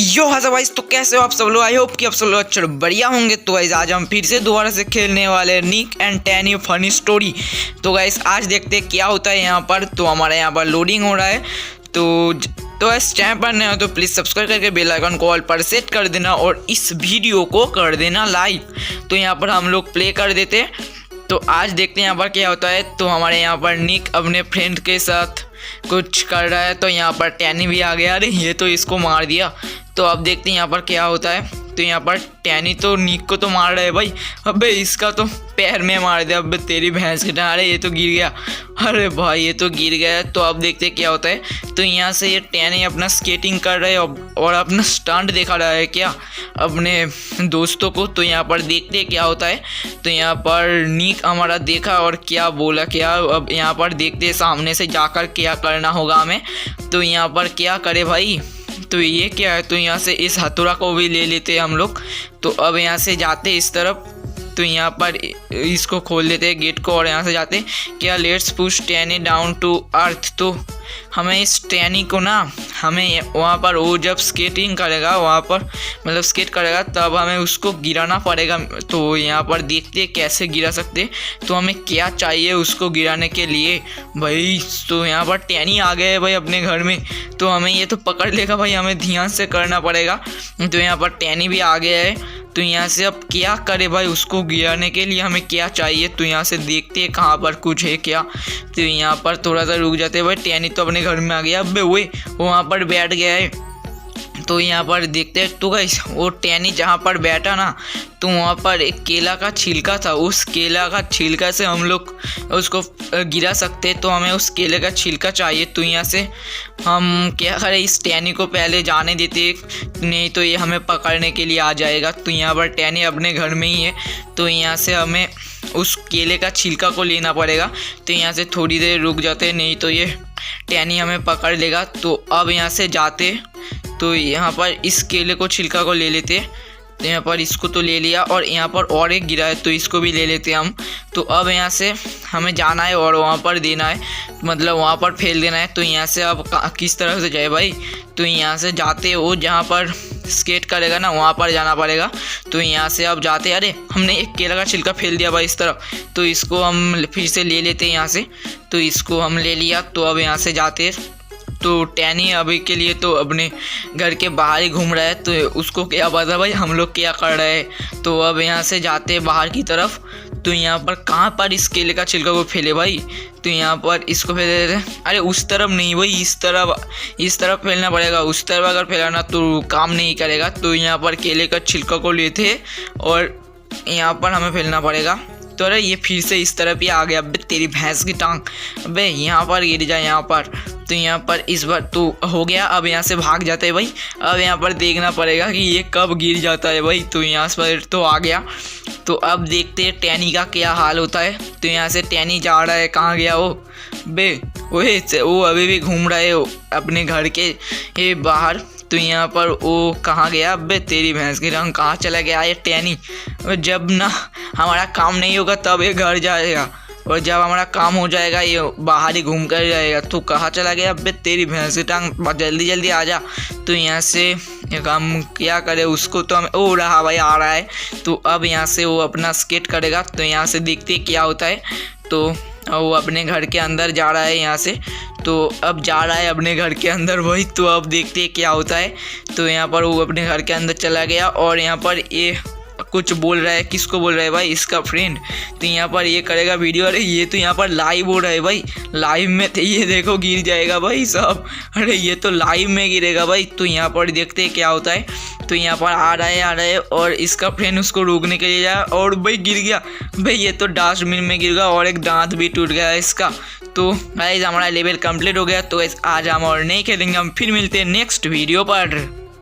यो हज़ा guys, तो कैसे हो आप सब लोग। आई होप कि आप सब लोग अच्छे बढ़िया होंगे। तो गाइस आज हम फिर से दोबारा से खेलने वाले हैं निक एंड टैनी फनी स्टोरी। तो गाइस आज देखते हैं क्या होता है यहाँ पर। तो हमारे यहाँ पर लोडिंग हो रहा है। तो इस चैनल पर नए हो तो प्लीज़ सब्सक्राइब करके बेल आइकन को ऑल पर सेट कर देना और इस वीडियो को कर देना लाइक। तो यहाँ पर हम लोग प्ले कर देते हैं। तो आज देखते हैं यहाँ पर क्या होता है। तो हमारे यहाँ पर निक अपने फ्रेंड के साथ कुछ कर रहा है। तो यहाँ पर टैनी भी आ गया। अरे ये तो इसको मार दिया। तो अब देखते हैं यहाँ पर क्या होता है। तो यहाँ पर टैनी तो निक को तो मार रहा है भाई। अबे इसका तो पैर में मार दिया। अबे तेरी भैंस के डाल। अरे ये तो गिर गया। अरे भाई ये तो गिर गया। तो अब देखते हैं क्या होता है। तो यहाँ से ये टैनी अपना स्केटिंग कर रहा है और अपना स्टंट दिखा रहा है क्या अपने दोस्तों को। तो यहाँ पर देखते हैं क्या होता है। तो यहाँ पर निक हमारा देखा और क्या बोला क्या। अब यहाँ पर देखते हैं सामने से जाकर क्या करना होगा हमें। तो यहाँ पर क्या करे भाई। तो ये क्या है। तो यहाँ से इस हथौड़ा को भी ले लेते हैं हम लोग। तो अब यहाँ से जाते इस तरफ। तो यहाँ पर इसको खोल देते हैं गेट को और यहाँ से जाते क्या। Let's push Tani down to earth. तो हमें इस टैनी को ना हमें वहाँ पर वो जब स्केटिंग करेगा वहाँ पर मतलब स्केट करेगा तब हमें उसको गिराना पड़ेगा। तो यहाँ पर देखते हैं कैसे गिरा सकते। तो हमें क्या चाहिए उसको गिराने के लिए भाई। तो यहाँ पर टैनी आ गए भाई अपने घर में। तो हमें ये तो पकड़ लेगा भाई, हमें ध्यान से करना पड़ेगा। तो यहाँ पर टैनी भी आ गया है। तो यहाँ से अब क्या करे भाई उसको गिराने के लिए हमें क्या चाहिए। तो यहाँ से देखते हैं कहाँ पर कुछ है क्या। तो यहाँ पर थोड़ा सा रुक जाते हैं भाई। टैनी तो अपने घर में आ गया। अबे वो वहाँ पर बैठ गया है। तो यहाँ पर देखते हैं। तो गाइस वो टैनी जहाँ पर बैठा ना तो वहाँ पर एक केला का छिलका था। उस केला का छिलका से हम लोग उसको गिरा सकते। तो हमें उस केले का छिलका चाहिए। तो यहाँ से हम क्या करें, इस टैनी को पहले जाने देते, नहीं तो ये हमें पकड़ने के लिए आ जाएगा। तो यहाँ पर टैनी अपने घर में ही है। तो यहाँ से हमें उस केले का छिलका को लेना पड़ेगा। तो यहाँ से थोड़ी देर रुक जाते, नहीं तो ये टैनी हमें पकड़ लेगा। तो अब यहाँ से जाते। तो यहाँ पर इस केले को छिलका को ले लेते। तो यहाँ पर इसको तो ले लिया और यहाँ पर और एक गिरा है तो इसको भी ले लेते हम। तो अब यहाँ से हमें जाना है और वहाँ पर देना है, मतलब वहाँ पर फेल देना है। तो यहाँ से अब किस तरह से जाए भाई। तो यहाँ से जाते वो जहाँ पर स्केट करेगा ना वहाँ पर जाना पड़ेगा। तो यहाँ से अब जाते। अरे हमने एक केला का छिलका फेल दिया भाई इस तरफ। तो इसको हम फिर से ले लेते हैं यहाँ से। तो इसको हम ले लिया। तो अब यहाँ से जाते। तो टैनी अभी के लिए तो अपने घर के बाहर ही घूम रहा है। तो उसको क्या पता भाई हम लोग क्या कर रहे हैं। तो अब यहाँ से जाते बाहर की तरफ। तो यहाँ पर कहाँ पर इस केले का छिलका को फैले भाई। तो यहाँ पर इसको फैल देते। अरे उस तरफ नहीं भाई, इस तरफ फैलना पड़ेगा। उस तरफ अगर फैलाना तो काम नहीं करेगा। तो यहाँ पर केले का छिलका को लेते और यहाँ पर हमें फैलना पड़ेगा। तो अरे ये फिर से इस तरफ ही आ गया। अबे तेरी भैंस की टांग। अबे यहाँ पर गिर जाए यहाँ पर। तो यहाँ पर इस बार तो हो गया। अब यहाँ से भाग जाते हैं भाई। अब यहाँ पर देखना पड़ेगा कि ये कब गिर जाता है भाई। तो यहाँ पर तो आ गया। तो अब देखते हैं टैनी का क्या हाल होता है। तो यहाँ से टैनी जा रहा है। कहाँ गया वो बे। वो अभी भी घूम रहा है अपने घर के बाहर। तो यहाँ पर वो कहाँ गया। अबे तेरी भैंस की रंग कहाँ चला गया ये टैनी। जब ना हमारा काम नहीं होगा तब ये घर जाएगा और जब हमारा काम हो जाएगा ये बाहर ही घूम कर जाएगा। तो कहाँ चला गया। अबे तेरी भैंस की टांग जल्दी जल्दी आ जा। तो यहाँ से हम क्या करें उसको। तो हमें ओ रहा भाई आ रहा है। तो अब यहाँ से वो अपना स्केट करेगा। तो यहाँ से देखते क्या होता है। तो वो अपने घर के अंदर जा रहा है यहाँ से। तो अब जा रहा है अपने घर के अंदर वही। तो अब देखते क्या होता है। तो यहाँ पर वो अपने घर के अंदर चला गया और यहाँ पर ये कुछ बोल रहा है। किसको बोल रहा है भाई, इसका फ्रेंड। तो यहाँ पर ये करेगा वीडियो। अरे ये तो यहाँ पर लाइव हो रहा है भाई, लाइव में। तो ये देखो गिर जाएगा भाई सब। अरे ये तो लाइव में गिरेगा भाई। तो यहाँ पर देखते हैं क्या होता है। तो यहाँ पर आ रहा है और इसका फ्रेंड उसको रोकने के लिए जाए और भाई गिर गया भाई। ये तो डस्टबिन में गिर गया और एक दांत भी टूट गया इसका। तो गाइस हमारा लेवल कंप्लीट हो गया। तो आज हम और नहीं खेलेंगे, हम फिर मिलते हैं नेक्स्ट वीडियो पर।